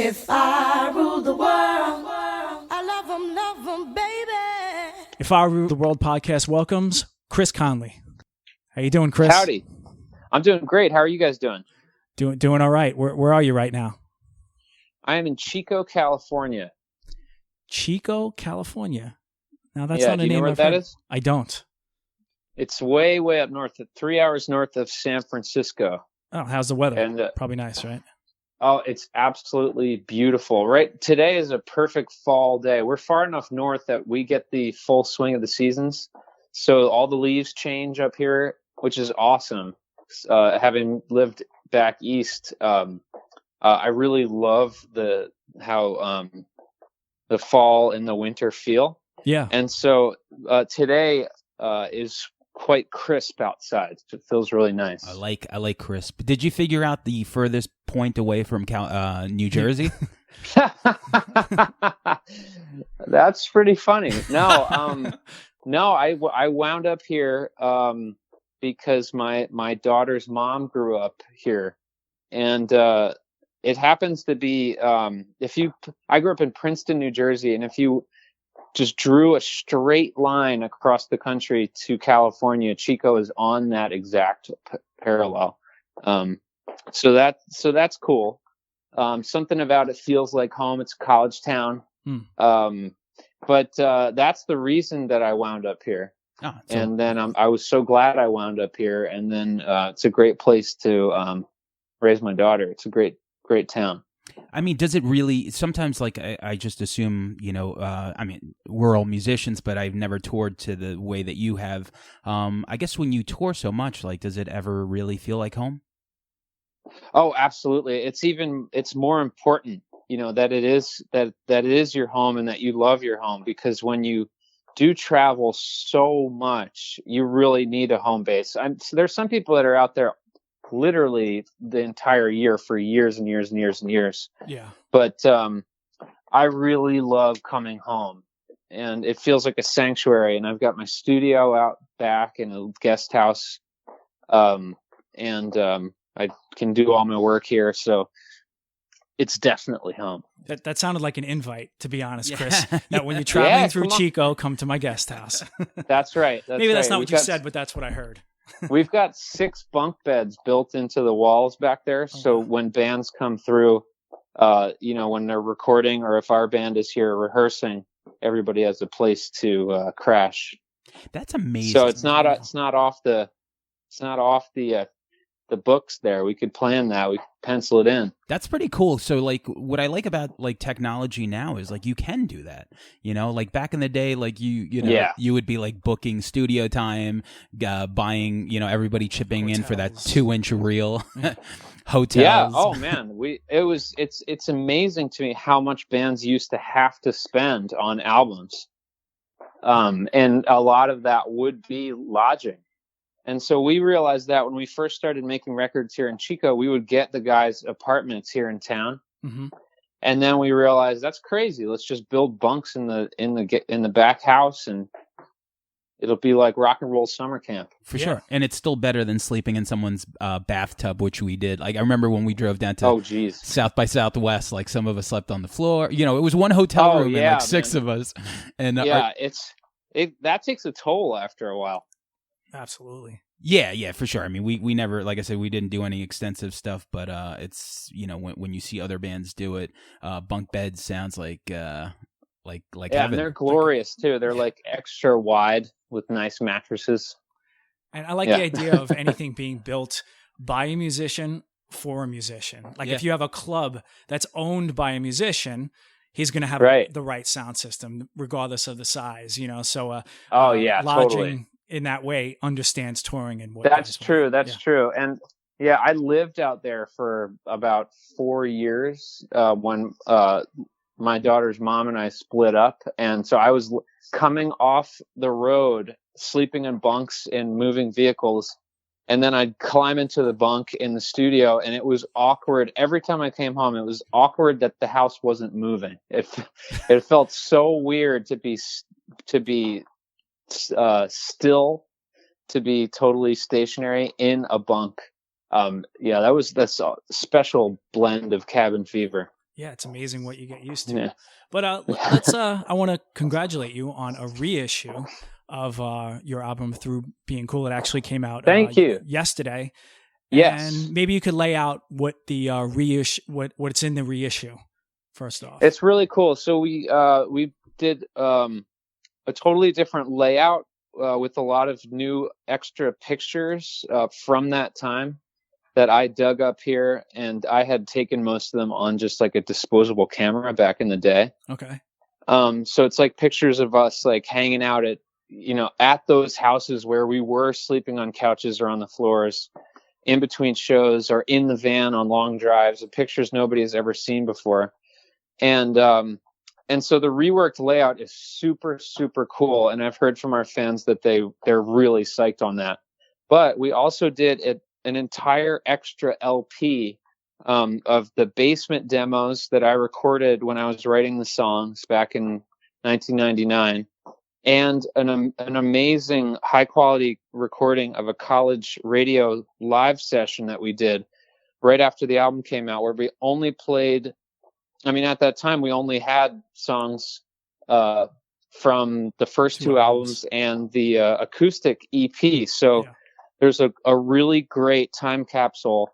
If I rule the world, I love 'em, baby. If I Rule the World podcast welcomes Chris Conley. How you doing, Chris? Howdy. I'm doing great. How are you guys doing? Doing all right. Where are you right now? I am in Chico, California. Chico, California. Now that's Yeah, not do a you know name where I've that heard. is? I don't. It's way up north, 3 hours north of San Francisco. Oh, how's the weather? And Probably nice, right? oh, it's absolutely beautiful. Right, today is a perfect fall day. We're far enough north that we get the full swing of the seasons, so all the leaves change up here, which is awesome. Having lived back east, I really love how the fall and the winter feel. Yeah. And so today is quite crisp outside. It feels really nice. I like crisp. Did you figure out the furthest point away from New Jersey? That's pretty funny. No, I wound up here because my daughter's mom grew up here, and it happens to be I grew up in Princeton, New Jersey, and if you just drew a straight line across the country to California, Chico is on that exact parallel. So that's cool. Something about it feels like home. It's a college town. But that's the reason that I wound up here. And then I was so glad I wound up here. And then it's a great place to raise my daughter. It's a great town. I mean, does it really, sometimes like I just assume, I mean, we're all musicians, but I've never toured to the way that you have. I guess when you tour so much, like, does it ever really feel like home? Oh, absolutely. It's more important, that it is your home and that you love your home, because when you do travel so much, you really need a home base. So there's some people that are out there literally the entire year for years and years and years and years. Yeah. But I really love coming home, and it feels like a sanctuary. And I've got my studio out back in a guest house, and I can do all my work here. So it's definitely home. That sounded like an invite, to be honest, Chris. That when you're traveling through Chico, come to my guest house. That's right. Maybe that's not what you said, but that's what I heard. We've got 6 bunk beds built into the walls back there. So when bands come through, when they're recording, or if our band is here rehearsing, everybody has a place to crash. That's amazing. So it's not off the books there. We could plan that. We could pencil it in. That's pretty cool. So like what I like about like technology now is like you can do that, like back in the day, like you would be like booking studio time, buying, everybody chipping in for that 2-inch reel. Hotels. Yeah. Oh man. It's amazing to me how much bands used to have to spend on albums. And a lot of that would be lodging. And so we realized that when we first started making records here in Chico, we would get the guys apartments here in town. Mm-hmm. And then we realized that's crazy. Let's just build bunks in the back house, and it'll be like rock and roll summer camp. For sure. And it's still better than sleeping in someone's bathtub, which we did. Like I remember when we drove down to South by Southwest, like some of us slept on the floor. It was one hotel room and like 6 of us. And that takes a toll after a while. Absolutely. Yeah, for sure. I mean, we never, like I said, we didn't do any extensive stuff, but it's when you see other bands do it, bunk beds sounds like heaven. And they're glorious too. They're like extra wide with nice mattresses. And I like the idea of anything being built by a musician for a musician. Like if you have a club that's owned by a musician, he's going to have the right sound system regardless of the size. So lodging. Totally. In that way, understands touring and what. That's true. That's true. And I lived out there for about 4 years when my daughter's mom and I split up, and so I was coming off the road, sleeping in bunks and moving vehicles, and then I'd climb into the bunk in the studio, and it was awkward every time I came home. It was awkward that the house wasn't moving. It felt so weird to be still, to be totally stationary in a bunk. That's a special blend of cabin fever. Yeah, it's amazing what you get used to. Yeah. But let's. I want to congratulate you on a reissue of your album Through Being Cool. It actually came out. Thank you. Yesterday. Yes. And maybe you could lay out what the reissue, what's in the reissue. First off, it's really cool. So we did a totally different layout with a lot of new extra pictures from that time that I dug up here, and I had taken most of them on just like a disposable camera back in the day. Okay. So it's like pictures of us like hanging out at those houses where we were sleeping on couches or on the floors in between shows, or in the van on long drives, of pictures nobody has ever seen before. And so the reworked layout is super, super cool. And I've heard from our fans that they're really psyched on that. But we also did an entire extra LP of the basement demos that I recorded when I was writing the songs back in 1999, and an amazing high quality recording of a college radio live session that we did right after the album came out, where we only played, at that time we only had songs from the first two albums and the acoustic EP. So there's a really great time capsule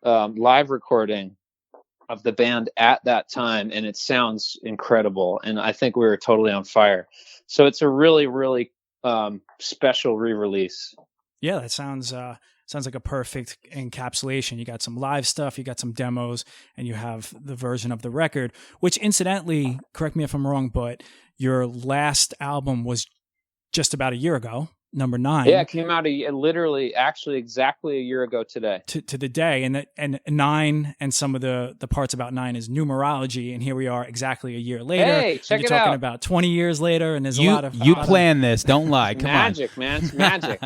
live recording of the band at that time, and it sounds incredible. And I think we were totally on fire. So it's a really, really special re-release. Yeah, that sounds like a perfect encapsulation. You got some live stuff, you got some demos, and you have the version of the record, which incidentally, correct me if I'm wrong, but your last album was just about a year ago, number 9. Yeah, it came out actually exactly a year ago today. To the day, and 9 and some of the parts about 9 is numerology, and here we are exactly a year later. Hey, check it out. You're talking about 20 years later, and there's a lot of you planned this. Don't lie. Come magic, on, man. It's magic.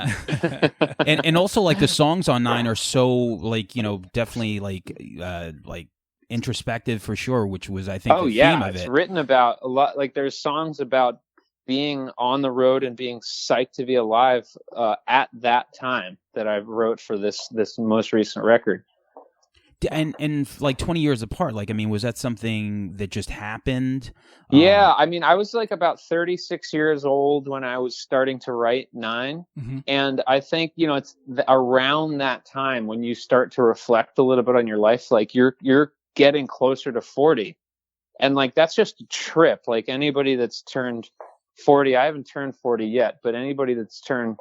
and also like the songs on 9 are so definitely like introspective for sure, which was I think the theme of it. It's written about a lot. Like there's songs about being on the road and being psyched to be alive at that time that I wrote for this most recent record. And like 20 years apart, was that something that just happened? Yeah, I was like about 36 years old when I was starting to write 9. Mm-hmm. And I think, it's around that time when you start to reflect a little bit on your life, like you're getting closer to 40. And like, that's just a trip. Like anybody that's turned 40, I haven't turned 40 yet, but anybody that's turned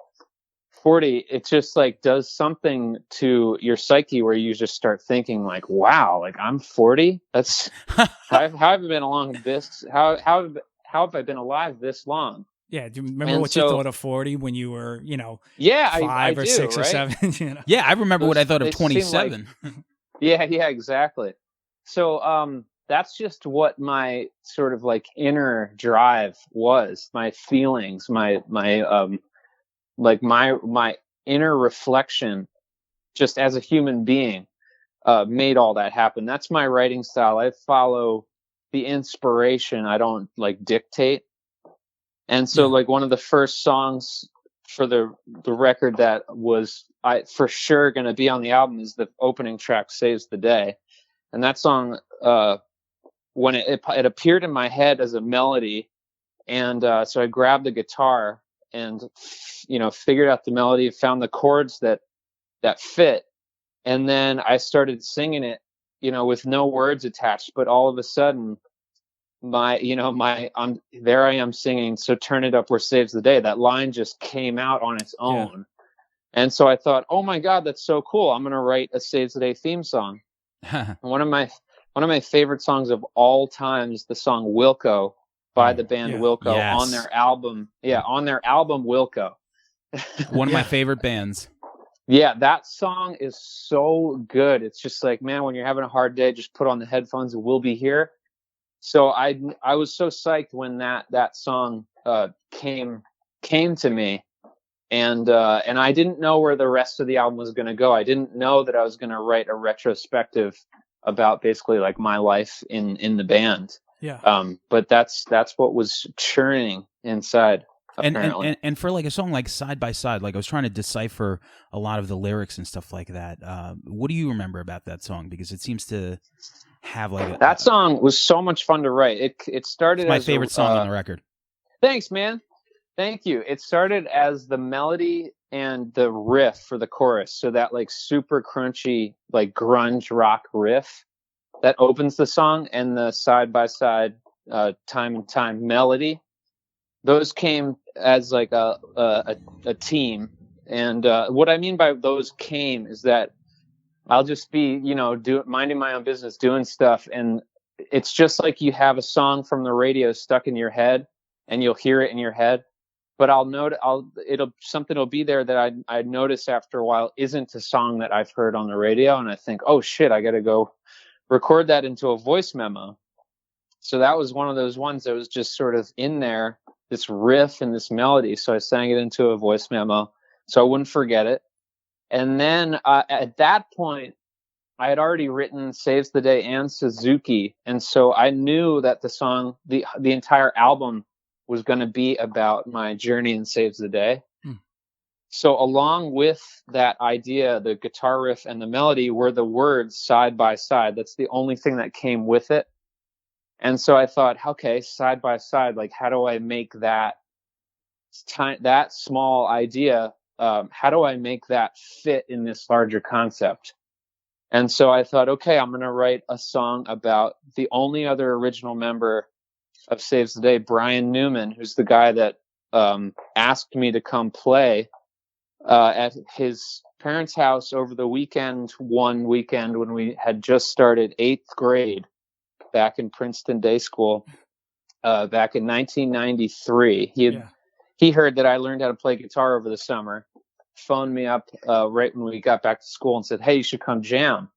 40, it just like does something to your psyche where you just start thinking like, wow, like I'm 40. That's how have I been along this? How have I been alive this long? Yeah. Do you remember you thought of 40 when you were, 5 I or do, 6 or right? 7? Yeah, I remember what I thought of 27. Yeah, exactly. So that's just what my sort of like inner drive was, my feelings, my inner reflection just as a human being made all that happen. That's my writing style. I follow the inspiration. I don't like dictate. And so like one of the first songs for the record that was for sure going to be on the album is the opening track, Saves the Day. And that song, when it appeared in my head as a melody, and so I grabbed the guitar and figured out the melody, found the chords that fit, and then I started singing it, with no words attached. But all of a sudden, there I am singing, so turn it up where saves the day. That line just came out on its own, and so I thought, oh my God, that's so cool! I'm gonna write a Saves the Day theme song. One of my favorite songs of all time is the song Wilco by the band Wilco on their album. Yeah, on their album Wilco. One of my favorite bands. Yeah, that song is so good. It's just like, man, when you're having a hard day, just put on the headphones and we'll be here. So I was so psyched when that song came to me. And I didn't know where the rest of the album was going to go. I didn't know that I was going to write a retrospective about basically like my life in the band. Yeah. But that's what was churning inside. And for like a song like Side by Side, like I was trying to decipher a lot of the lyrics and stuff like that. What do you remember about that song? Because it seems to have like that song was so much fun to write. It started it's my as favorite song on the record. Thanks, man. Thank you. It started as the melody and the riff for the chorus. So that like super crunchy, like grunge rock riff that opens the song, and the side by side time and time melody. Those came as like a team. And what I mean by those came is that I'll just be, minding my own business, doing stuff. And it's just like you have a song from the radio stuck in your head and you'll hear it in your head. But something will be there that I notice after a while isn't a song that I've heard on the radio. And I think, oh shit, I got to go record that into a voice memo. So that was one of those ones that was just sort of in there, this riff and this melody. So I sang it into a voice memo so I wouldn't forget it. And then at that point, I had already written Saves the Day and Suzuki. And so I knew that the song, the entire album was going to be about my journey in Saves the Day. So along with that idea, the guitar riff and the melody were the words side by side. That's the only thing that came with it. And so I thought, okay, side by side, like how do I make that small idea, how do I make that fit in this larger concept? And so I thought, okay, I'm going to write a song about the only other original member of Saves the Day, Brian Newman, who's the guy that asked me to come play at his parents' house over the weekend, one weekend when we had just started 8th grade back in Princeton Day School back in 1993. He heard that I learned how to play guitar over the summer, phoned me up right when we got back to school and said, hey, you should come jam.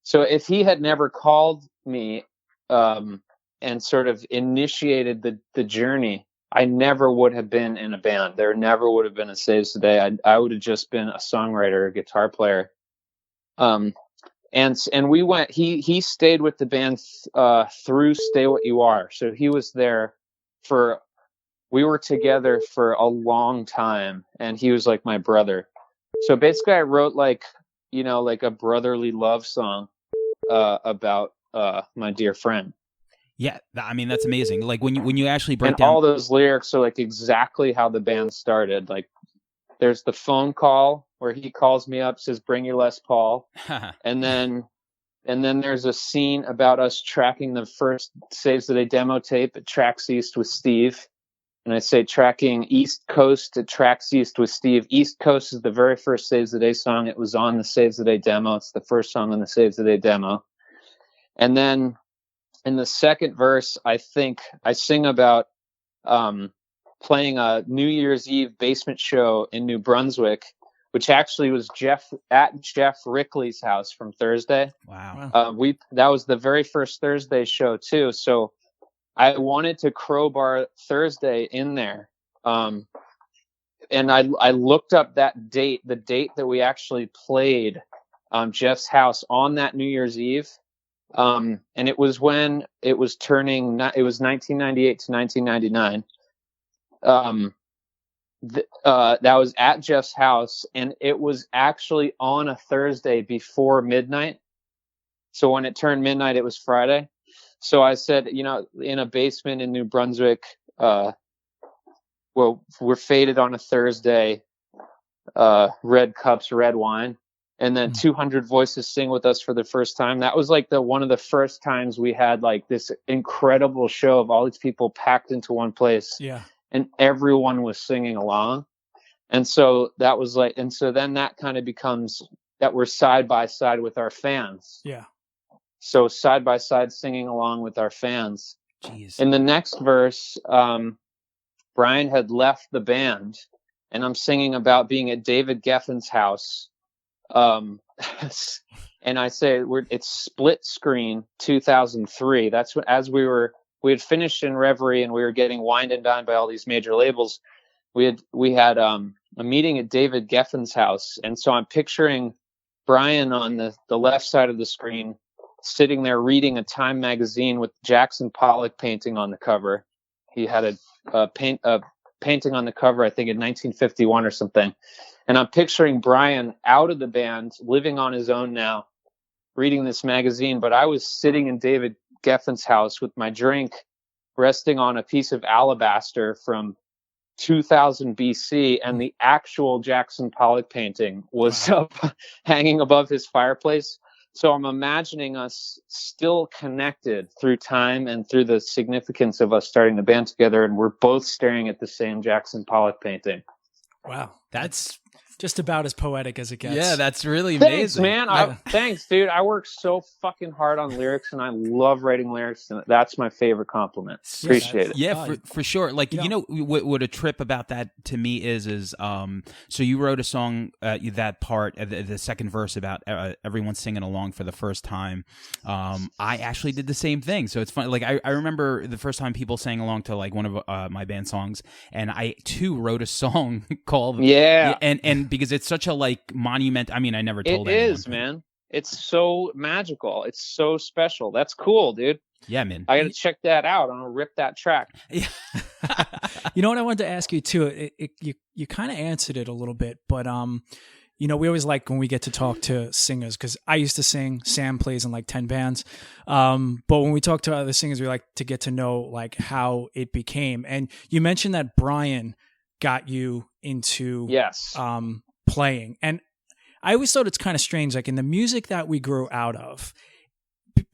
So if he had never called me and sort of initiated the journey, I never would have been in a band. There never would have been a Saves the Day. I would have just been a songwriter, a guitar player. And we went, he stayed with the band through Stay What You Are. So he was there we were together for a long time, and he was like my brother. So basically I wrote like a brotherly love song about my dear friend. Yeah, I mean, that's amazing. Like when you actually break and down all those lyrics are like exactly how the band started. Like there's the phone call where he calls me up, says, bring your Les Paul. and then there's a scene about us tracking the first Saves the Day demo tape at Tracks East with Steve. And I say tracking East Coast at Tracks East with Steve. East Coast is the very first Saves the Day song. It was on the Saves the Day demo. It's the first song on the Saves the Day demo. And then in the second verse, I think I sing about playing a New Year's Eve basement show in New Brunswick, which actually was Jeff Rickley's house from Thursday. Wow. That was the very first Thursday show too. So I wanted to crowbar Thursday in there. And I looked up that date, the date that we actually played Jeff's house on that New Year's Eve. And it was when it was it was 1998 to 1999. That was at Jeff's house, and it was actually on a Thursday before midnight. So when it turned midnight, it was Friday. So I said, in a basement in New Brunswick, we're faded on a Thursday, red cups, red wine. And then 200 voices sing with us for the first time. That was like one of the first times we had like this incredible show of all these people packed into one place. Yeah. And everyone was singing along. And so that was like, and so then that kind of becomes that we're side by side with our fans. Yeah. So side by side singing along with our fans. Jeez. In the next verse, Brian had left the band, and I'm singing about being at David Geffen's house. And I say it's Split Screen 2003. That's when, as we had finished in Reverie and we were getting wined and dined by all these major labels. We had a meeting at David Geffen's house. And so I'm picturing Brian on the left side of the screen, sitting there reading a Time magazine with Jackson Pollock painting on the cover. He had a painting on the cover, I think in 1951 or something. And I'm picturing Brian out of the band, living on his own now, reading this magazine, but I was sitting in David Geffen's house with my drink resting on a piece of alabaster from 2000 BC, and the actual Jackson Pollock painting was up, hanging above his fireplace. So I'm imagining us still connected through time and through the significance of us starting the band together, and we're both staring at the same Jackson Pollock painting. Wow, that's just about as poetic as it gets. Yeah, that's really amazing. Thanks, man. Thanks, dude. I work so fucking hard on lyrics, and I love writing lyrics, and that's my favorite compliment. Appreciate it. Yeah, for sure. Like, you know what a trip about that to me is so you wrote a song, that part, the second verse about everyone singing along for the first time. I actually did the same thing. So it's funny. Like, I remember the first time people sang along to like one of my band songs, and I too wrote a song called and because it's such a like monument. I mean, I never told anyone. It is, man. It's so magical. It's so special. That's cool, dude. Yeah, man. I got to check that out. I'm gonna rip that track. Yeah. You know what I wanted to ask you too? You kind of answered it a little bit, but you know, we always like when we get to talk to singers, because I used to sing. Sam plays in like 10 bands, but when we talk to other singers, we like to get to know like how it became. And you mentioned that Brian got you into playing, and I always thought it's kind of strange, like in the music that we grew out of,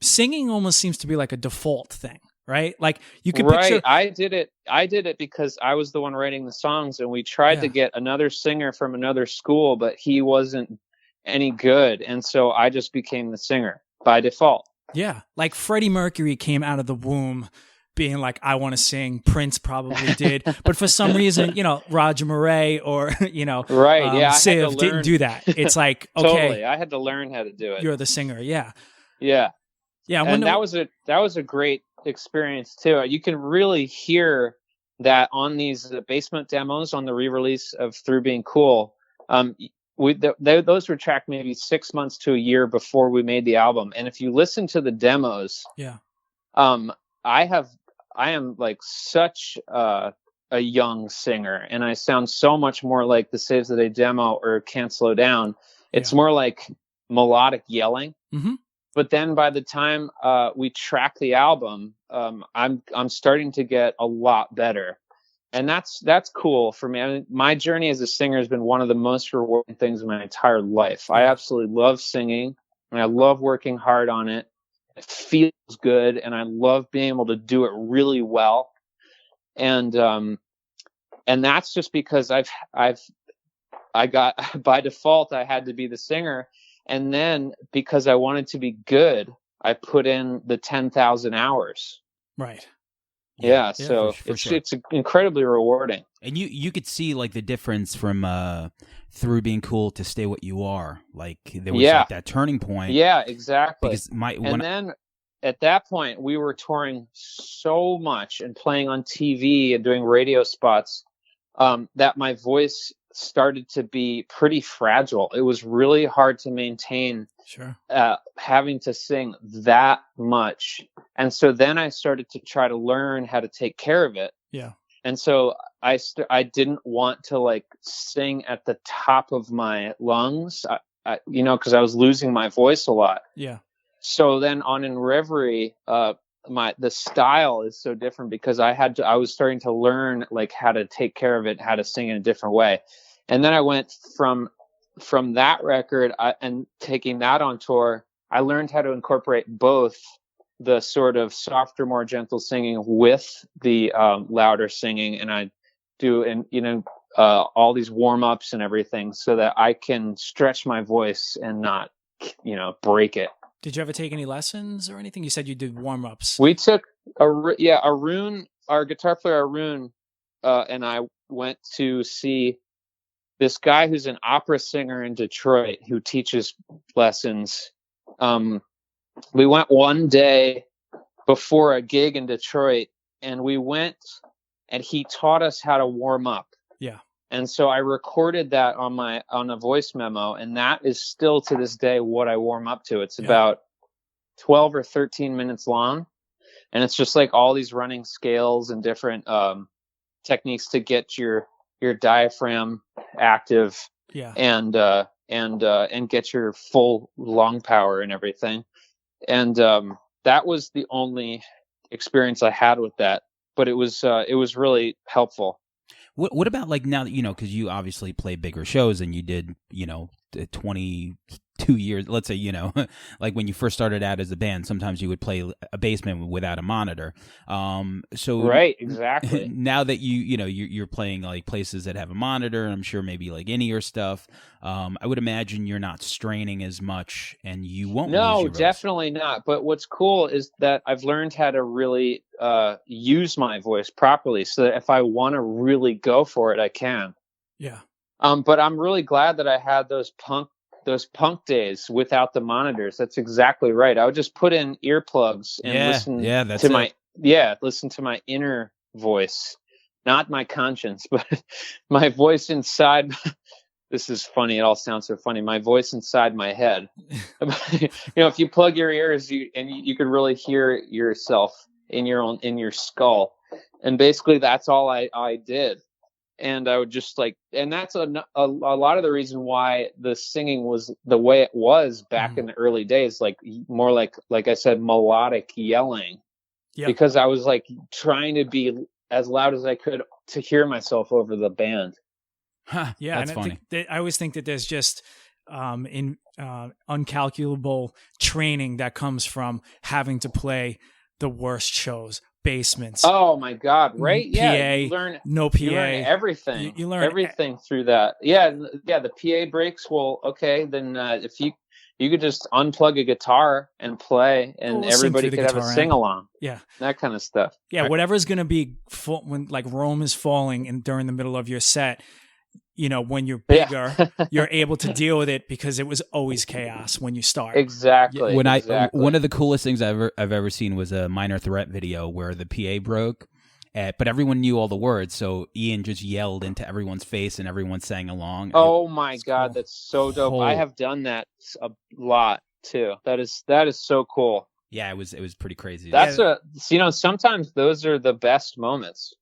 singing almost seems to be like a default thing, right? Like you could picture. I did it because I was the one writing the songs, and we tried to get another singer from another school, but he wasn't any good, and so I just became the singer by default. Yeah, like Freddie Mercury came out of the womb being like, I want to sing. Prince probably did, but for some reason, you know, Roger Murray or Siv didn't do that. It's like, okay, totally. I had to learn how to do it. You're the singer, yeah. And that was a great experience too. You can really hear that on these basement demos on the re-release of Through Being Cool. Those were tracked maybe 6 months to a year before we made the album, and if you listen to the demos, I am like such a young singer, and I sound so much more like the Saves the Day demo or Can't Slow Down. It's more like melodic yelling. Mm-hmm. But then by the time we track the album, I'm starting to get a lot better, and that's cool for me. I mean, my journey as a singer has been one of the most rewarding things in my entire life. I absolutely love singing, and I love working hard on it. It feels good, and I love being able to do it really well. And that's just because I got, by default, I had to be the singer. And then because I wanted to be good, I put in the 10,000 hours. Right. Yeah. So it's incredibly rewarding. And you could see like the difference from Through Being Cool to Stay What You Are. Like there was like that turning point. Yeah, exactly. Because then at that point we were touring so much and playing on TV and doing radio spots that my voice started to be pretty fragile. It was really hard to maintain having to sing that much. And so then I started to try to learn how to take care of it. Yeah. And so I didn't want to like sing at the top of my lungs, because I was losing my voice a lot. Yeah. So then on In Reverie, the style is so different because I was starting to learn like how to take care of it, how to sing in a different way. And then I went from that record and taking that on tour, I learned how to incorporate both the sort of softer, more gentle singing with the louder singing. And I do, all these warm-ups and everything so that I can stretch my voice and not, break it. Did you ever take any lessons or anything? You said you did warm-ups. We took Arun, our guitar player Arun, and I went to see this guy who's an opera singer in Detroit who teaches lessons. We went one day before a gig in Detroit, and we went and he taught us how to warm up. Yeah. And so I recorded that on a voice memo, and that is still to this day what I warm up to. It's about 12 or 13 minutes long, and it's just like all these running scales and different techniques to get your diaphragm active. Yeah. And and get your full lung power and everything. And that was the only experience I had with that, but it was really helpful. What about like now that, because you obviously play bigger shows and you did, 22 years, let's say, like when you first started out as a band, sometimes you would play a basement without a monitor. So right, exactly. Now that you're playing like places that have a monitor, I'm sure maybe like in-ear stuff, I would imagine you're not straining as much and you won't lose your voice. Definitely not. But what's cool is that I've learned how to really use my voice properly, so that if I want to really go for it, I can. Yeah. But I'm really glad that I had those punk days without the monitors. That's exactly right. I would just put in earplugs and listen to my inner voice, not my conscience, but my voice inside. This is funny. It all sounds so funny. My voice inside my head. If you plug your ears, you can really hear yourself in your skull. And basically that's all I did. And I would just and that's a lot of the reason why the singing was the way it was back in the early days, more like I said, melodic yelling, because I was trying to be as loud as I could to hear myself over the band. Huh, yeah, that's funny. I always think that there's just uncalculable training that comes from having to play the worst shows. Basements. Oh my God! Right? PA, yeah. You learn no PA. You learn everything. You learn everything through that. Yeah. The PA breaks. Well, okay. Then if you could just unplug a guitar and play, and everybody could have a sing along. Yeah. That kind of stuff. Yeah. Whatever's gonna be when Rome is falling and during the middle of your set. When you're bigger, you're able to deal with it because it was always chaos when you start. Exactly. One of the coolest things I've ever seen was a Minor Threat video where the PA broke, but everyone knew all the words, so Ian just yelled into everyone's face and everyone sang along. Oh my God, that's so dope! I have done that a lot too. That is so cool. Yeah, it was pretty crazy. That's sometimes those are the best moments.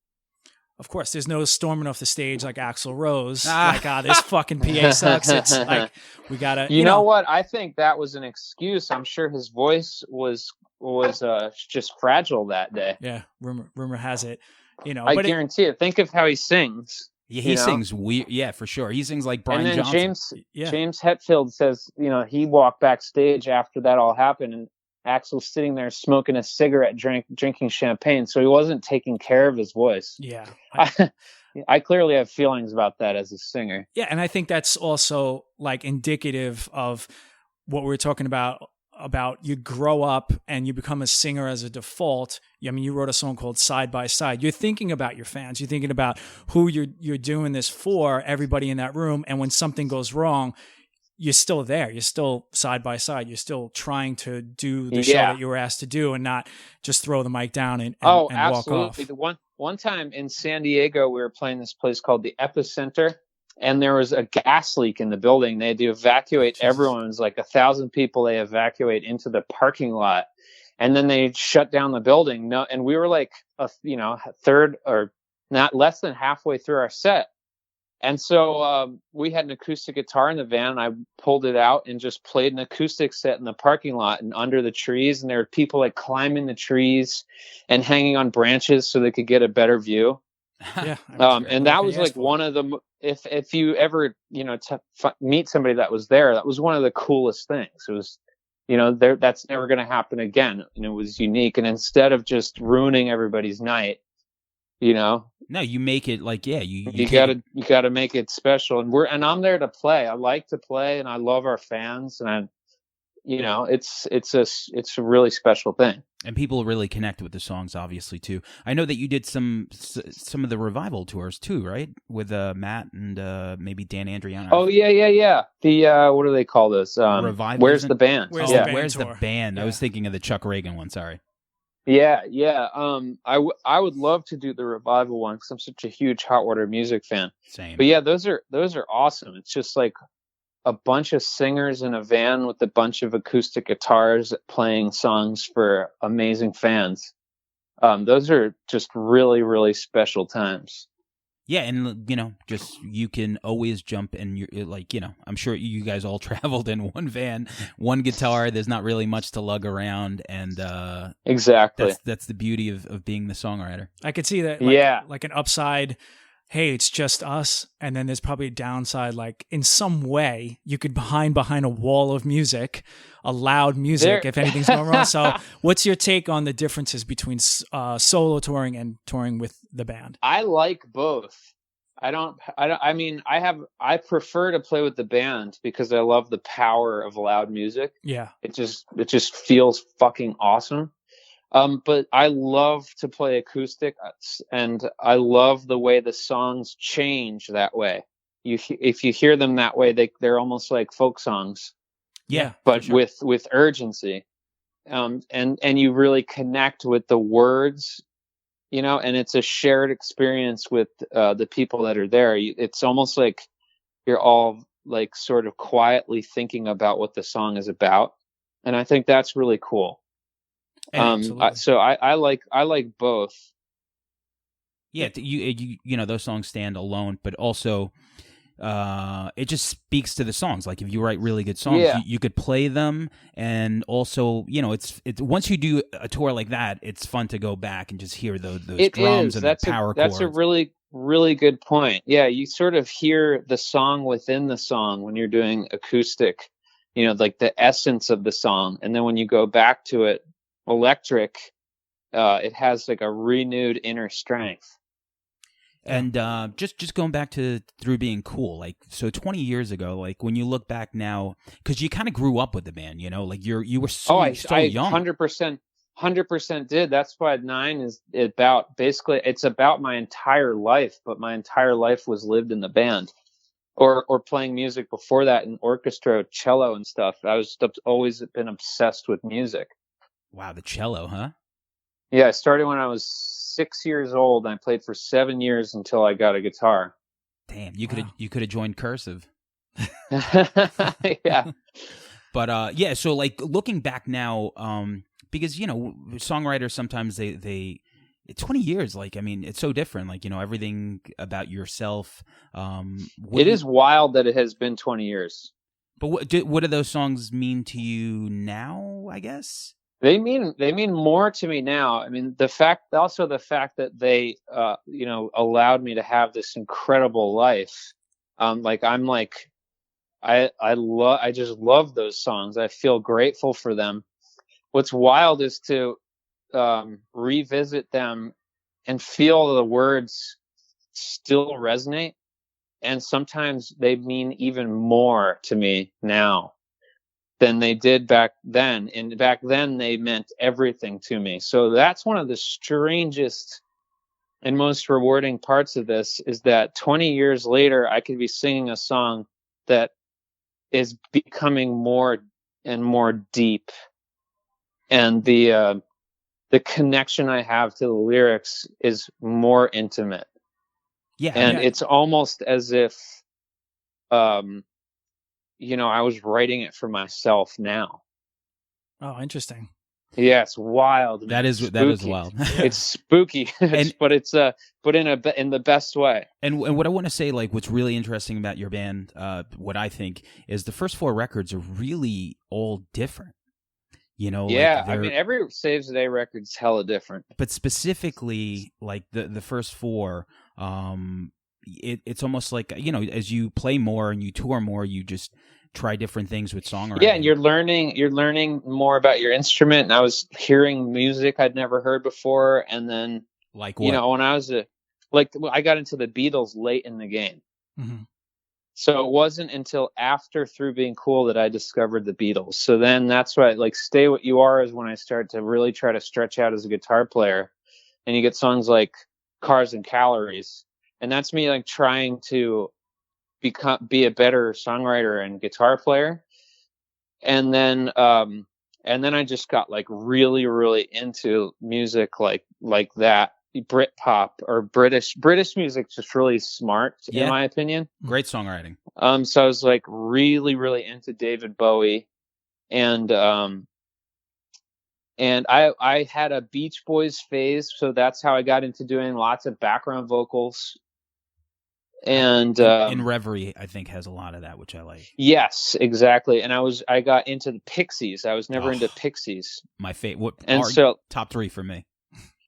Of course, there's no storming off the stage like Axl Rose. This fucking PA sucks. It's like, we gotta. You know what? I think that was an excuse. I'm sure his voice was just fragile that day. Yeah, rumor has it. I guarantee it. Think of how he sings. Yeah, he sings weird. Yeah, for sure. He sings like Brian Johnson. James Hetfield says, he walked backstage after that all happened, and Axl's sitting there smoking a cigarette, drinking champagne, so he wasn't taking care of his voice. Yeah. I clearly have feelings about that as a singer. Yeah, and I think that's also indicative of what we were talking about you grow up and you become a singer as a default. I mean, you wrote a song called Side by Side. You're thinking about your fans. You're thinking about who you're doing this for, everybody in that room, and when something goes wrong, you're still there. You're still side by side. You're still trying to do the show that you were asked to do and not just throw the mic down and walk off. The one time in San Diego, we were playing this place called the Epicenter, and there was a gas leak in the building. They had to evacuate everyone. It was 1,000 people. They evacuate into the parking lot, and then they shut down the building. And we were a third or not less than halfway through our set. And so we had an acoustic guitar in the van, and I pulled it out and just played an acoustic set in the parking lot and under the trees. And there were people climbing the trees and hanging on branches so they could get a better view. Yeah. And that was one of the, if you ever, meet somebody that was there, that was one of the coolest things. It was, that's never going to happen again. And it was unique. And instead of just ruining everybody's night, no, you make it you gotta make it special, and I'm there to play. I like to play, and I love our fans, and it's a really special thing. And people really connect with the songs, obviously too. I know that you did some of the revival tours too, right? With Matt and maybe Dan Andriano. Oh yeah. The what do they call those? Revival. Where's the band? Where's the band? Yeah. I was thinking of the Chuck Reagan one. Sorry. Yeah. I would love to do the revival one because I'm such a huge Hot Water Music fan. Same. But yeah, those are awesome. It's just a bunch of singers in a van with a bunch of acoustic guitars playing songs for amazing fans. Those are just really, really special times. Yeah, and just you can always jump, and you're like, I'm sure you guys all traveled in one van, one guitar. There's not really much to lug around, and exactly that's the beauty of being the songwriter. I could see that, like an upside. Hey, it's just us, and then there's probably a downside. Like in some way, you could behind a wall of music, a loud music, if anything's going wrong. So, what's your take on the differences between solo touring and touring with the band? I like both. I mean, I prefer to play with the band because I love the power of loud music. Yeah, it just feels fucking awesome. But I love to play acoustic, and I love the way the songs change that way. If you hear them that way, they're almost like folk songs. Yeah, but sure. with urgency, and you really connect with the words, and it's a shared experience with the people that are there. It's almost like you're all like sort of quietly thinking about what the song is about, and I think that's really cool. So I like both. Yeah, those songs stand alone, but also it just speaks to the songs. Like if you write really good songs, you could play them, and also it's once you do a tour like that, it's fun to go back and just hear those drums and the power chords. That's a really, really good point. Yeah, you sort of hear the song within the song when you're doing acoustic, like the essence of the song, and then when you go back to it electric, it has like a renewed inner strength. And just going back to Through Being Cool, like, so 20 years ago, like when you look back now, because you kind of grew up with the band, like you were so young. 100% did. That's why 9 is about, basically it's about my entire life, but my entire life was lived in the band or playing music before that in orchestra, cello and stuff. I've always been obsessed with music. Wow, the cello, huh? Yeah, I started when I was 6 years old, and I played for 7 years until I got a guitar. Damn, you could have joined Cursive. Yeah. But so like looking back now, because songwriters sometimes they 20 years, like, I mean, it's so different, like, everything about yourself. It is wild that it has been 20 years. But what do those songs mean to you now, I guess? They mean more to me now. I mean, the fact that they, allowed me to have this incredible life. I just love those songs. I feel grateful for them. What's wild is to revisit them and feel the words still resonate. And sometimes they mean even more to me now than they did back then. And back then they meant everything to me. So that's one of the strangest and most rewarding parts of this, is that 20 years later, I could be singing a song that is becoming more and more deep. And the connection I have to the lyrics is more intimate. Yeah. And it's almost as if, I was writing it for myself now. Oh, interesting. Yeah, it's wild. That is wild. It's spooky, but in the best way. And what I want to say, like, what's really interesting about your band, what I think is the first 4 records are really all different. Yeah, I mean, every Saves the Day record's hella different. But specifically, like the first 4, it's almost like, as you play more and you tour more, you just try different things with songwriting. Yeah, and you're learning more about your instrument. And I was hearing music I'd never heard before, and then like what? When I was I got into the Beatles late in the game. Mm-hmm. So it wasn't until after Through Being Cool that I discovered the Beatles. So then that's why, like, Stay What You Are is when I start to really try to stretch out as a guitar player, and you get songs like Cars and Calories. And that's me, like, trying to be a better songwriter and guitar player. And then I just got, like, really, really into music like that. Britpop or British music, just really smart, in my opinion. Great songwriting. So I was, like, really, really into David Bowie, and I had a Beach Boys phase, so that's how I got into doing lots of background vocals. And in Reverie, I think, has a lot of that, which I like. Yes, exactly. And I got into the Pixies. I was never into Pixies. My favorite. And so top 3 for me.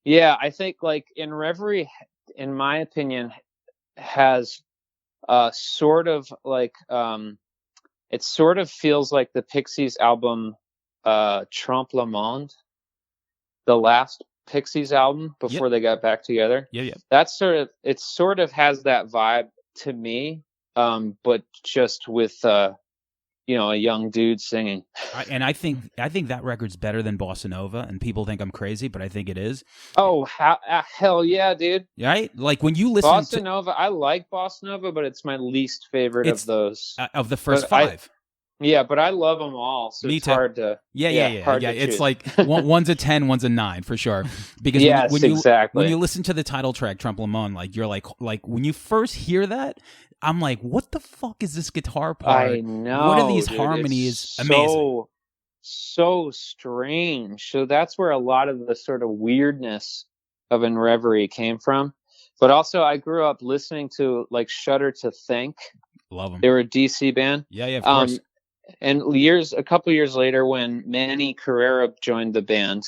Yeah, I think like in Reverie, in my opinion, has sort of like it sort of feels like the Pixies album Trompe le Monde, the last Pixies album before they got back together. Yeah. That's it sort of has that vibe to me, but just with a young dude singing. And I think that record's better than Bossa Nova, and people think I'm crazy, but I think it is. Oh, hell yeah, dude! Right? Like when you listen Bossa Nova, I like Bossa Nova, but it's my least favorite of those. Of the first 5. Yeah, but I love them all, so it's hard to. Yeah. It's like one's a 10, one's a 9 for sure. Because exactly. When you listen to the title track, Trompe le Monde, like you're like when you first hear that, I'm like, what the fuck is this guitar part? I know. What are these harmonies? Amazing. So strange. So that's where a lot of the sort of weirdness of In Reverie came from. But also, I grew up listening to like Shudder to Think. Love them. They were a DC band. Yeah, of course. And a couple years later, when Manny Carrera joined the band,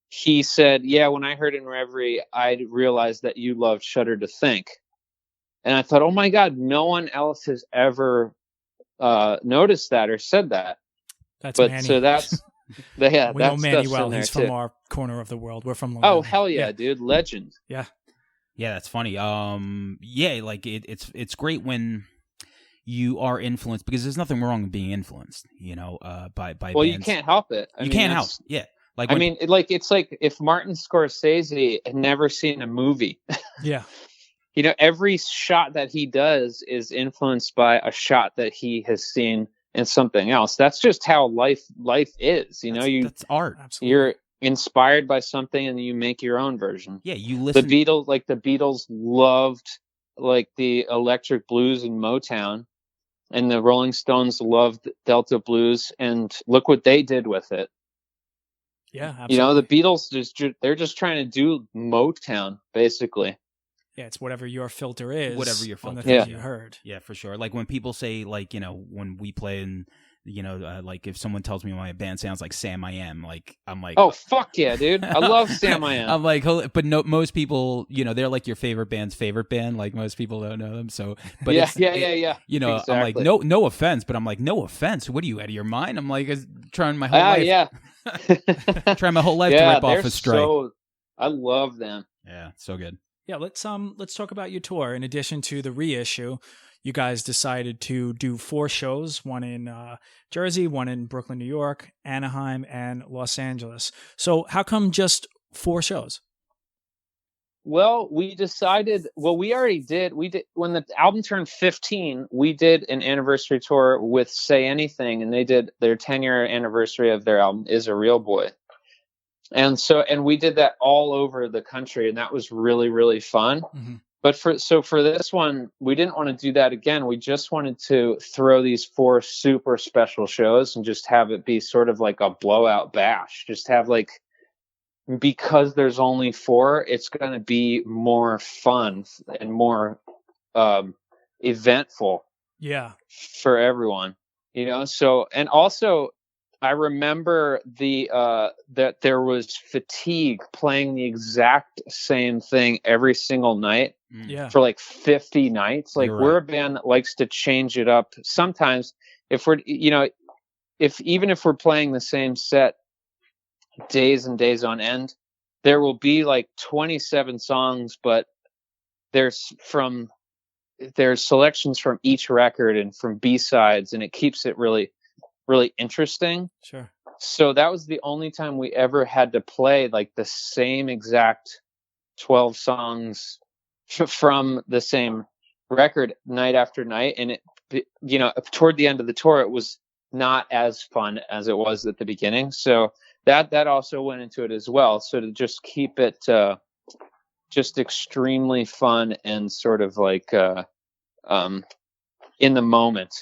he said, "Yeah, when I heard In Reverie, I realized that you loved Shudder to Think." And I thought, oh my God, no one else has ever noticed that or said that. That's Manny. So that's we know Manny well. He's from our corner of the world. We're from Long Oh Island. hell yeah, dude, legend. Yeah, that's funny. Like it's great when you are influenced, because there's nothing wrong with being influenced, by Well, bands. you can't help it. You can't help. Yeah. Like it's like if Martin Scorsese had never seen a movie. Yeah. Every shot that he does is influenced by a shot that he has seen in something else. That's just how life is. That's art. Absolutely. You're inspired by something and you make your own version. Yeah, you listen. The Beatles loved like the electric blues and Motown, and the Rolling Stones loved Delta blues, and look what they did with it. Yeah, absolutely. The Beatles they're just trying to do Motown basically. Yeah, it's whatever your filter is. Whatever your filter on the things you heard. Yeah, for sure. Like when people say, like, when we play and, like if someone tells me my band sounds like Sam I Am, like, I'm like, oh, fuck yeah, dude. I love Sam I Am. I'm like, but no, most people, they're like your favorite band's favorite band. Like most people don't know them. So, but yeah. Exactly. I'm like, no offense, but I'm like, no offense. What are you, out of your mind? I'm like, trying my whole life. Yeah. Trying my whole life to rip off a strike. I love them. Yeah, so good. Yeah, let's talk about your tour. In addition to the reissue, you guys decided to do 4 shows, one in Jersey, one in Brooklyn, New York, Anaheim, and Los Angeles. So how come just 4 shows? Well, we already did. We did when the album turned 15, we did an anniversary tour with Say Anything, and they did their 10-year anniversary of their album Is a Real Boy. And we did that all over the country, and that was really, really fun. Mm-hmm. But for this one, we didn't want to do that again. We just wanted to throw these 4 super special shows and just have it be sort of like a blowout bash. Just have because there's only 4, it's going to be more fun and more eventful. Yeah. For everyone, So, and also, I remember that there was fatigue playing the exact same thing every single night. Yeah. For like 50 nights. Like right. We're a band that likes to change it up. Sometimes if we're if we're playing the same set days and days on end, there will be like 27 songs, but there's selections from each record and from B-sides, and it keeps it really, really interesting. Sure. So that was the only time we ever had to play like the same exact 12 songs from the same record night after night. And it, toward the end of the tour, it was not as fun as it was at the beginning. So that also went into it as well. So to just keep it just extremely fun and sort of like in the moment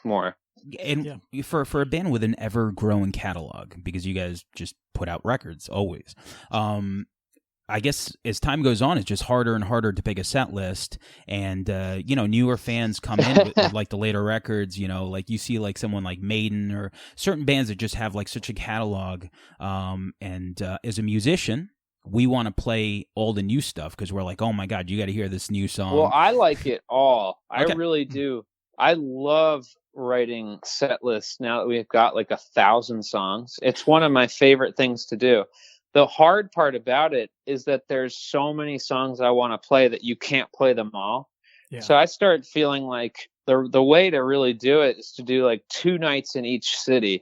more. And for a band with an ever-growing catalog, because you guys just put out records always, I guess as time goes on, it's just harder and harder to pick a set list, and newer fans come in with like the later records. Like you see like someone like Maiden or certain bands that just have like such a catalog. And as a musician, we want to play all the new stuff because we're like, oh my God, you got to hear this new song. Well, I like it all. Okay. I really do. I love writing set lists now that we've got like 1,000 songs. It's one of my favorite things to do. The hard part about it is that there's so many songs I want to play that you can't play them all. Yeah. So I started feeling like the way to really do it is to do like 2 nights in each city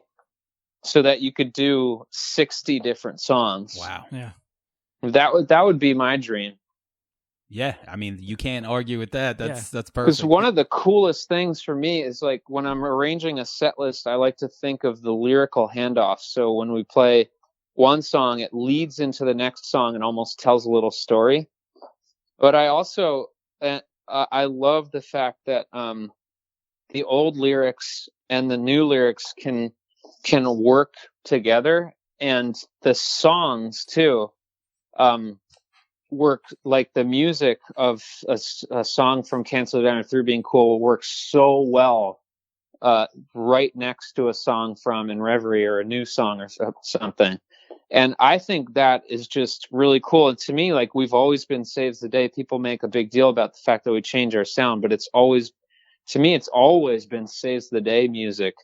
so that you could do 60 different songs. Wow. Yeah. That would be my dream. Yeah, I mean, you can't argue with that. That's perfect. Because one of the coolest things for me is like when I'm arranging a set list, I like to think of the lyrical handoff. So when we play one song, it leads into the next song and almost tells a little story. But I also I love the fact that the old lyrics and the new lyrics can work together, and the songs too work. Like the music of a song from Cancel It Down or Through Being Cool works so well right next to a song from In Reverie or a new song or something. And I think that is just really cool. And to me, like, we've always been Saves the Day. People make a big deal about the fact that we change our sound, but it's always been Saves the Day music.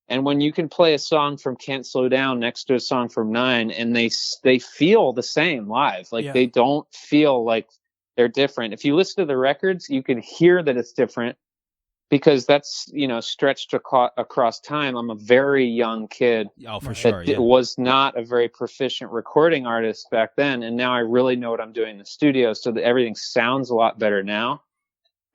And when you can play a song from Can't Slow Down next to a song from Nine, and they feel the same live, like they don't feel like they're different. If you listen to the records, you can hear that it's different because that's, stretched across time. I'm a very young kid. Oh, for sure. That was not a very proficient recording artist back then. And now I really know what I'm doing in the studio, so that everything sounds a lot better now.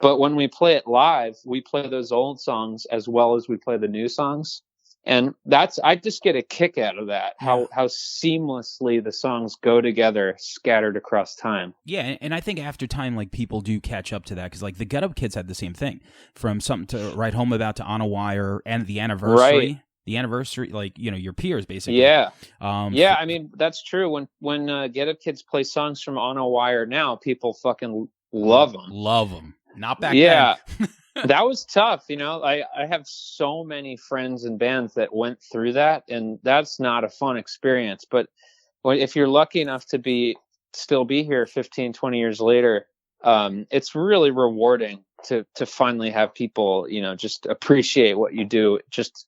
But when we play it live, we play those old songs as well as we play the new songs. And I just get a kick out of that, how seamlessly the songs go together, scattered across time. Yeah, and I think after time, like, people do catch up to that, because like the Get Up Kids had the same thing, from Something to Write Home About to On a Wire, and the anniversary. Right. The anniversary, like, your peers, basically. Yeah. I mean, that's true. When Get Up Kids play songs from On a Wire now, people fucking love them. Love them. Not back then. That was tough. I have so many friends and bands that went through that, and that's not a fun experience. But if you're lucky enough to still be here 15, 20 years later, it's really rewarding to finally have people, just appreciate what you do just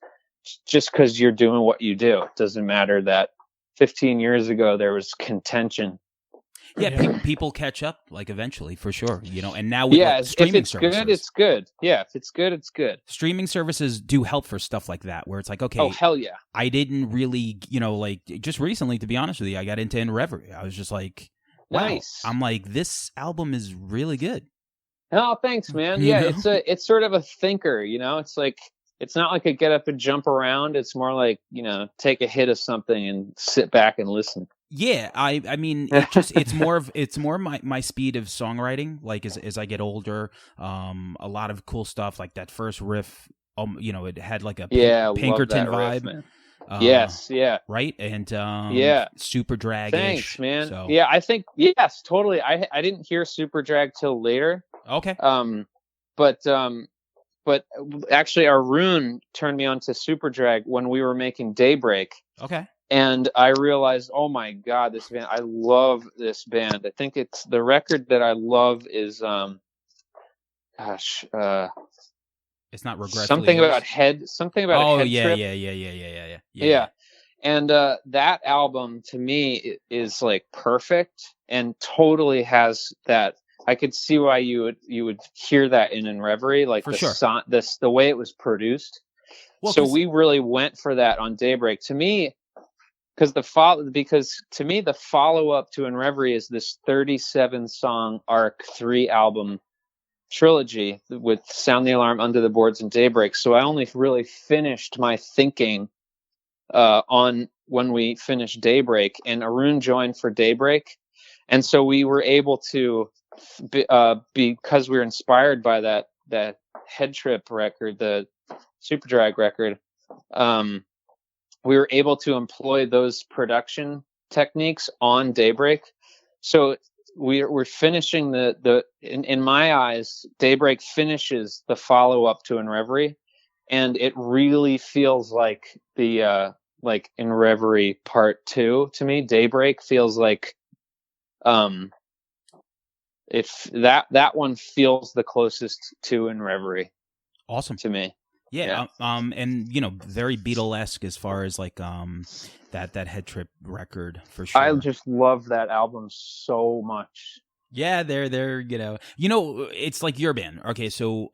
because you're doing what you do. It doesn't matter that 15 years ago there was contention. Yeah, people catch up, like, eventually, for sure. And now with streaming services. If it's good, it's good. Yeah, if it's good, it's good. Streaming services do help for stuff like that, where it's like, okay, oh hell yeah, I didn't really, like, just recently, to be honest with you, I got into In Reverie. I was just like, wow. Nice. I'm like, this album is really good. Oh, thanks, man. Yeah, it's sort of a thinker. It's like, it's not like a get up and jump around. It's more like, take a hit of something and sit back and listen. Yeah, I mean, it's more my speed of songwriting. Like, as I get older, a lot of cool stuff, like that first riff. It had like a Pinkerton vibe. Riff, yes, yeah, right, and super drag. Thanks, man. So. Yeah, I think yes, totally. I didn't hear super drag till later. Okay. But actually, Arun turned me on to super drag when we were making Daybreak. Okay. And I realized, oh my God, this band! I love this band. I think it's the record that I love is, it's not Regretfully something Yours. about head. Something about oh a head yeah, trip. yeah. And that album to me is like perfect and totally has that. I could see why you would hear that in Reverie, like for the sure. The way it was produced. Well, so we really went for that on Daybreak. To me. Because to me the follow-up to In Reverie is this 37-song arc 3-album trilogy with Sound the Alarm, Under the Boards, and Daybreak. So I only really finished my thinking on when we finished Daybreak, and Arun joined for Daybreak, and so we were able to because we were inspired by that Head Trip record, the Super Drag record. We were able to employ those production techniques on Daybreak. So we're finishing in my eyes, Daybreak finishes the follow up to In Reverie, and it really feels like the like In Reverie Part 2 to me. Daybreak feels like that one feels the closest to In Reverie. Awesome to me. Yeah. And very Beatlesque as far as like that Head Trip record for sure. I just love that album so much. Yeah, they're it's like your band. Okay, so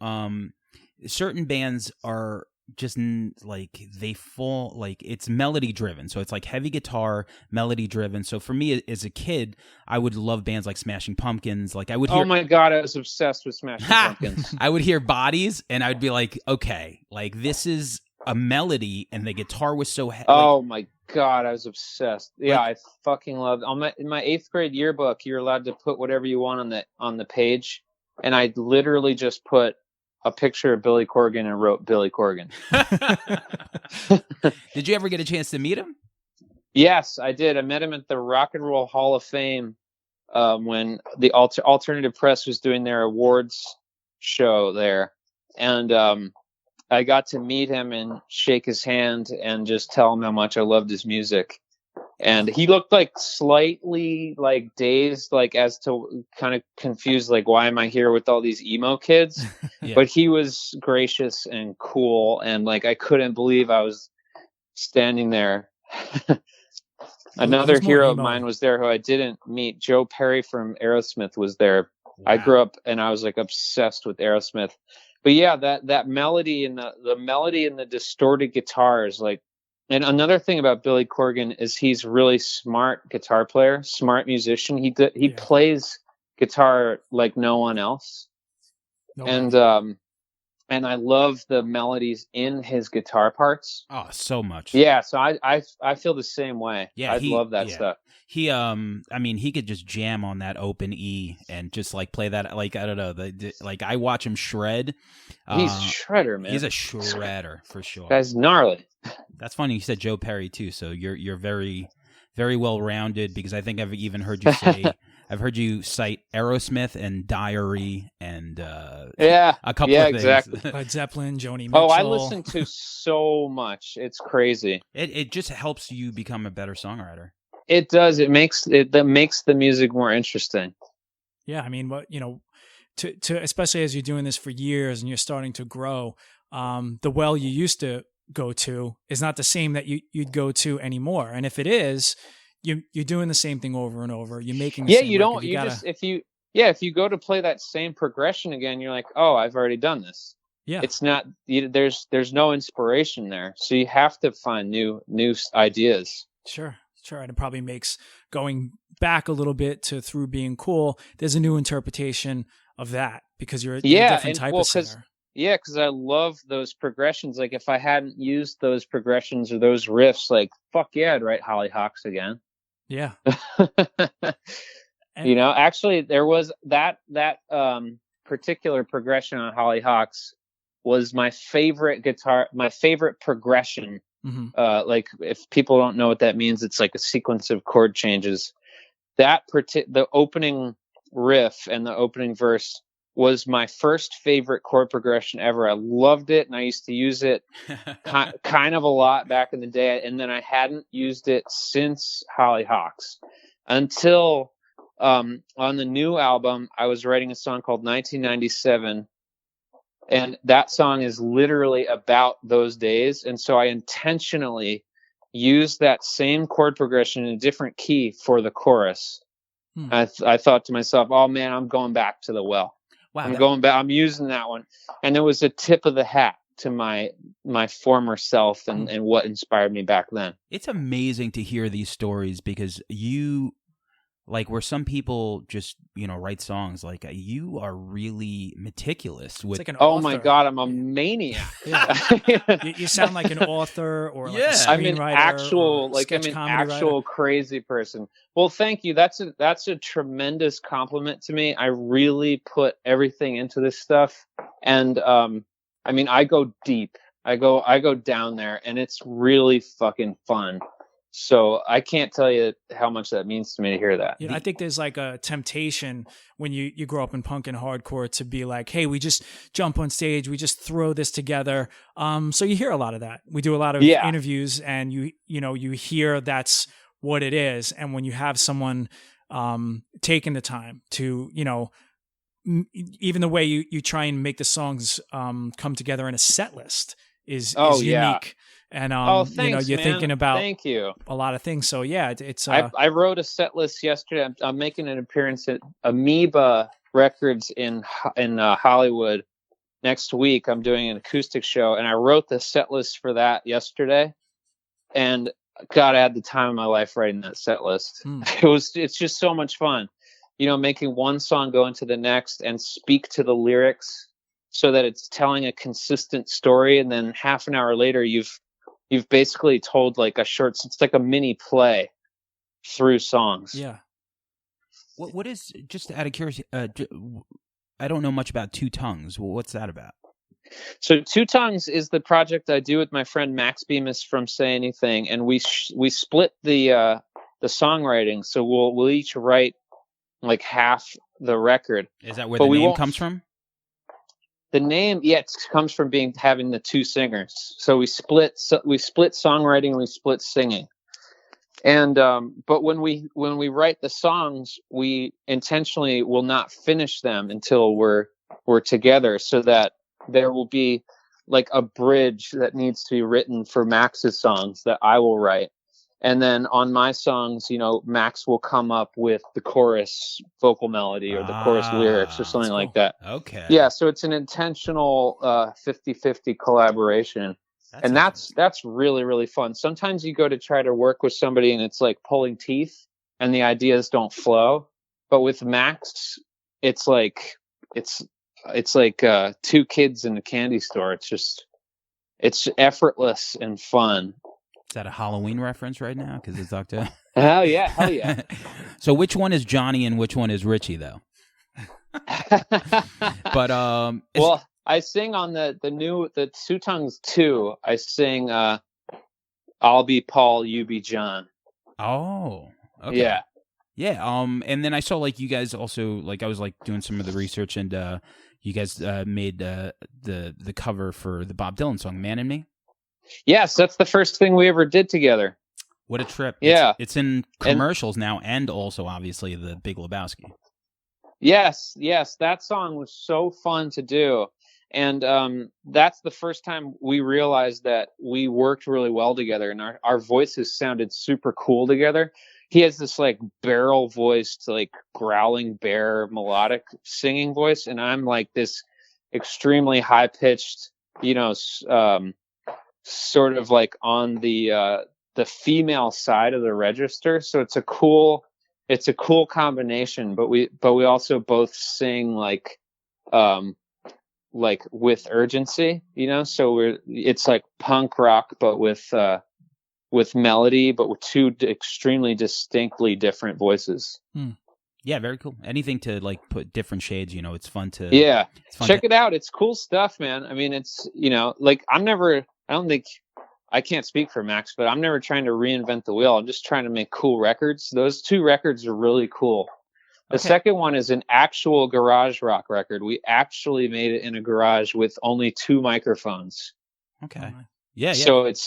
certain bands are just like they fall like it's melody driven, so it's like heavy guitar, melody driven. So for me as a kid, I would love bands like Smashing Pumpkins. Like I would hear, oh my god, I was obsessed with Smashing Pumpkins. I would hear Bodies and I would be like, okay, like this is a melody, and the guitar was so oh my god, I was obsessed. Yeah, I fucking loved in my 8th grade yearbook. You're allowed to put whatever you want on the page, and I literally just put a picture of Billy Corgan and wrote Billy Corgan. Did you ever get a chance to meet him? Yes, I did. I met him at the Rock and Roll Hall of Fame when the Alternative Press was doing their awards show there. And I got to meet him and shake his hand and just tell him how much I loved his music. And he looked like slightly like dazed, like as to kind of confused, like, why am I here with all these emo kids? Yeah. But he was gracious and cool. And like, I couldn't believe I was standing there. Another hero of mine was there who I didn't meet. Joe Perry from Aerosmith was there. Wow. I grew up and I was like obsessed with Aerosmith. But yeah, that melody and the melody and the distorted guitars, like. And another thing about Billy Corgan is he's really smart guitar player, smart musician. He plays guitar like no one else. And I love the melodies in his guitar parts. Oh, so much. Yeah, so I feel the same way. Yeah, I love that stuff. He I mean, he could just jam on that open E and just like play that, like, I don't know, like I watch him shred. He's a shredder, man. He's a shredder for sure. Guy's gnarly. That's funny you said Joe Perry too, so you're very, very well rounded, because I think I've even heard you say I've heard you cite Aerosmith and Diary and a couple of things. Exactly. Led Zeppelin, Joni Mitchell. Oh, I listen to so much. It's crazy. It just helps you become a better songwriter. It does. That makes the music more interesting. Yeah, I mean, to especially as you're doing this for years and you're starting to grow, the well you used to go to is not the same that you'd go to anymore. And if it is, you're doing the same thing over and over. You're making the same you don't. record. You just if you go to play that same progression again, you're like, oh, I've already done this. Yeah, it's not. There's no inspiration there, so you have to find new ideas. Sure. And it probably makes going back a little bit to Through Being Cool, there's a new interpretation of that, because you're a different type of singer. Yeah, because I love those progressions. Like, if I hadn't used those progressions or those riffs, like, fuck yeah, I'd write Hollyhocks again. Yeah. Actually, there was that particular progression on Hollyhocks was my favorite progression. Mm-hmm. Like, if people don't know what that means, it's like a sequence of chord changes. The opening riff and the opening verse was my first favorite chord progression ever. I loved it, and I used to use it kind of a lot back in the day, and then I hadn't used it since Hollyhocks until on the new album I was writing a song called 1997. And that song is literally about those days. And so I intentionally used that same chord progression in a different key for the chorus. I thought to myself, oh man, I'm going back to the well. Wow, I'm using that one. And it was a tip of the hat to my former self and what inspired me back then. It's amazing to hear these stories, because you, like, where some people just, write songs, like, you are really meticulous with. It's like an oh author. My God, I'm a maniac. Yeah. you sound like an author or like a screenwriter. I'm an actual crazy person. Well, thank you. That's a tremendous compliment to me. I really put everything into this stuff, and I go deep. I go down there, and it's really fucking fun. So I can't tell you how much that means to me to hear that. I think there's like a temptation when you grow up in punk and hardcore to be like, hey, we just jump on stage, we just throw this together. So you hear a lot of that. We do a lot of interviews, and you hear that's what it is. And when you have someone taking the time to, even the way you try and make the songs come together in a set list is unique. And thanks, you're man. thinking about Thank you. a lot of things. So yeah, it's. I wrote a set list yesterday. I'm making an appearance at Amoeba Records in Hollywood next week. I'm doing an acoustic show, and I wrote the set list for that yesterday. And God, I had the time of my life writing that set list. It's just so much fun, making one song go into the next and speak to the lyrics so that it's telling a consistent story. And then half an hour later, you've basically told like it's like a mini play through songs. Yeah. What is, just out of curiosity, I don't know much about Two Tongues. What's that about? So Two Tongues is the project I do with my friend Max Bemis from Say Anything. And we split the songwriting. So we'll each write like half the record. Is that where the name comes from? The name, it comes from having the two singers. So we split songwriting and we split singing. And but when we write the songs, we intentionally will not finish them until we're together, so that there will be like a bridge that needs to be written for Max's songs that I will write. And then on my songs, Max will come up with the chorus vocal melody or the chorus lyrics or something like that. Okay. Yeah, so it's an intentional 50-50 collaboration. That's really, really fun. Sometimes you go to try to work with somebody and it's like pulling teeth and the ideas don't flow. But with Max, it's like two kids in a candy store. It's effortless and fun. Is that a Halloween reference right now? Because it's October. Hell yeah. So which one is Johnny and which one is Richie, though? But well, I sing on the Two Tongues 2. I sing I'll be Paul, you be John. Oh, okay. Yeah. And then I saw like you guys also, like I was like doing some of the research, and you guys made the cover for the Bob Dylan song "Man and Me." Yes, that's the first thing we ever did together. What a trip! Yeah, it's in commercials now, and also obviously the Big Lebowski. Yes, that song was so fun to do, and that's the first time we realized that we worked really well together, and our voices sounded super cool together. He has this like barrel voiced, like growling bear melodic singing voice, and I'm like this extremely high pitched, sort of like on the female side of the register. So it's a cool combination, but we also both sing like with urgency, so it's like punk rock, but with melody, but with two extremely distinctly different voices. Yeah, very cool. Anything to like put different shades, it's fun to check it out. It's cool stuff, man. I mean, it's like I can't speak for Max, but I'm never trying to reinvent the wheel. I'm just trying to make cool records. Those two records are really cool. The second one is an actual garage rock record. We actually made it in a garage with only two microphones. Okay. Yeah. So it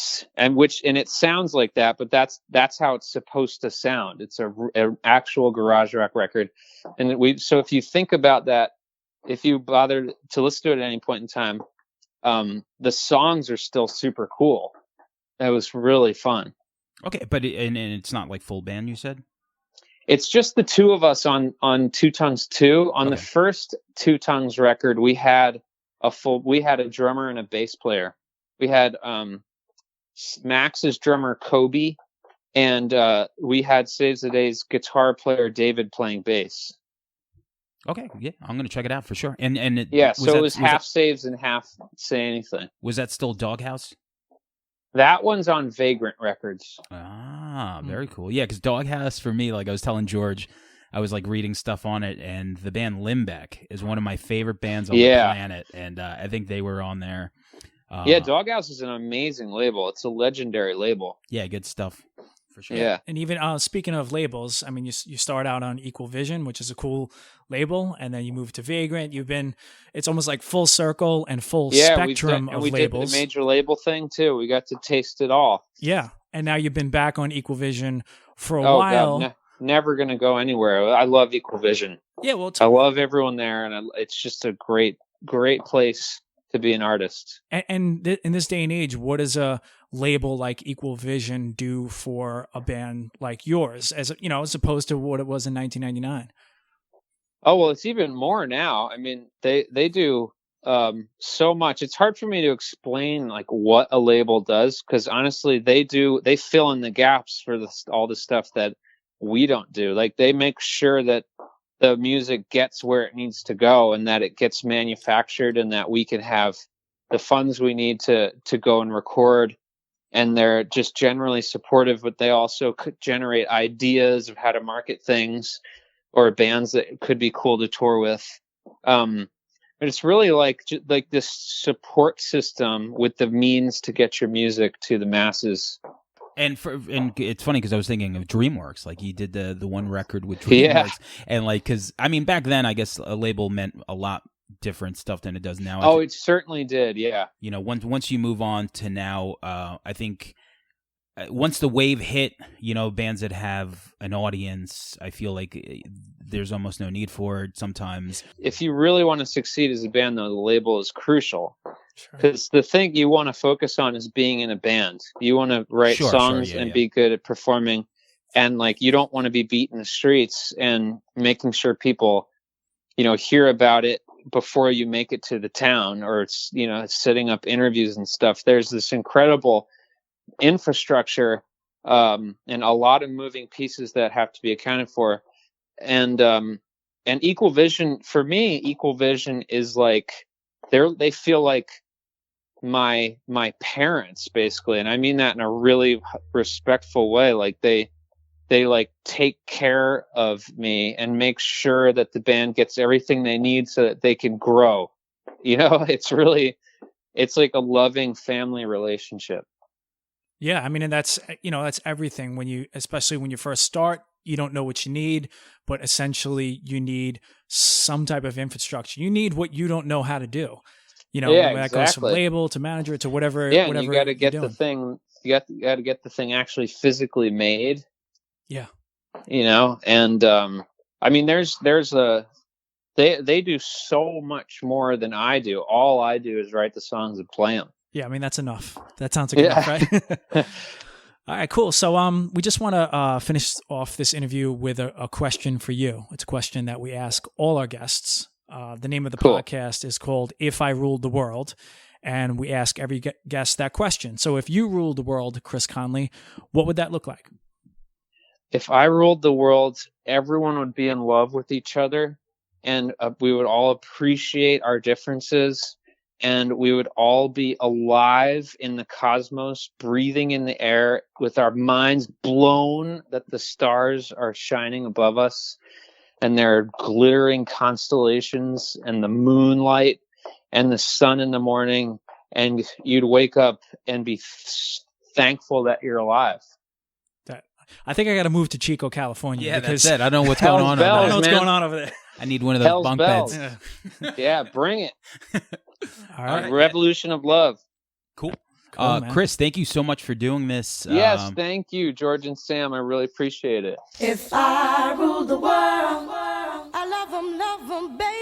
sounds like that, but that's how it's supposed to sound. It's an actual garage rock record. And so if you think about that, if you bother to listen to it at any point in time, the songs are still super cool. That was really fun. Okay, but it's not like full band, you said? It's just the two of us on Two Tongues 2. On the first Two Tongues record, we had a drummer and a bass player. We had Max's drummer Kobe, and we had Saves the Day's guitar player David playing bass. Okay, yeah, I'm gonna check it out for sure. So it was half Saves and half Say Anything. Was that still Doghouse? That one's on Vagrant Records. Ah, very cool. Yeah, because Doghouse, for me, like I was telling George, I was like reading stuff on it, and the band Limbeck is one of my favorite bands on the planet, and I think they were on there. Doghouse is an amazing label. It's a legendary label. Yeah, good stuff. For sure. Yeah. And even speaking of labels, I mean, you start out on Equal Vision, which is a cool label, and then you move to Vagrant. It's almost like full circle and full spectrum of labels. We did the major label thing too. We got to taste it all. Yeah. And now you've been back on Equal Vision for a while. God, never going to go anywhere. I love Equal Vision. Yeah, well, I love everyone there, and it's just a great place to be an artist. And in this day and age, what does a label like Equal Vision do for a band like yours, as opposed to what it was in 1999? Oh, well, it's even more now. I mean, they do so much. It's hard for me to explain like what a label does, because honestly, they fill in the gaps for all the stuff that we don't do. Like, they make sure that the music gets where it needs to go, and that it gets manufactured, and that we can have the funds we need to go and record. And they're just generally supportive, but they also could generate ideas of how to market things or bands that could be cool to tour with. But it's really like this support system with the means to get your music to the masses. And it's funny because I was thinking of DreamWorks. Like, he did the one record with DreamWorks, and like, because I mean, back then I guess a label meant a lot different stuff than it does now. Oh, it certainly did. Yeah. Once you move on to now, I think once the wave hit, bands that have an audience, I feel like there's almost no need for it sometimes. If you really want to succeed as a band, though, the label is crucial. Because the thing you want to focus on is being in a band. You want to write songs and be good at performing. And like, you don't want to be beating the streets and making sure people, hear about it before you make it to the town, or it's, setting up interviews and stuff. There's this incredible infrastructure and a lot of moving pieces that have to be accounted for. And Equal Vision, for me, Equal Vision is like, they feel like my parents, basically. And I mean that in a really respectful way. Like, they like take care of me and make sure that the band gets everything they need so that they can grow. It's like a loving family relationship. Yeah. I mean, and that's everything especially when you first start, you don't know what you need, but essentially you need some type of infrastructure. You need what you don't know how to do. That goes from label to manager to whatever. Yeah. Whatever you got to get the thing. You got to get the thing actually physically made. Yeah. And I mean, they do so much more than I do. All I do is write the songs and play them. Yeah. I mean, that's enough. That sounds like enough, right? All right, cool. So we just want to finish off this interview with a question for you. It's a question that we ask all our guests. The name of the podcast is called If I Ruled the World, and we ask every guest that question. So if you ruled the world, Chris Conley, what would that look like? If I ruled the world, everyone would be in love with each other, and we would all appreciate our differences, and we would all be alive in the cosmos, breathing in the air with our minds blown that the stars are shining above us, and there are glittering constellations and the moonlight and the sun in the morning, and you'd wake up and be thankful that you're alive. I think I got to move to Chico, California. Yeah, that's it. I don't know what's going on. I don't know what's going on over there. I need one of those bunk beds. Yeah, bring it. All right. Revolution of love. Cool. Chris, thank you so much for doing this. Yes, thank you, George and Sam. I really appreciate it. If I ruled the world, I love them, baby.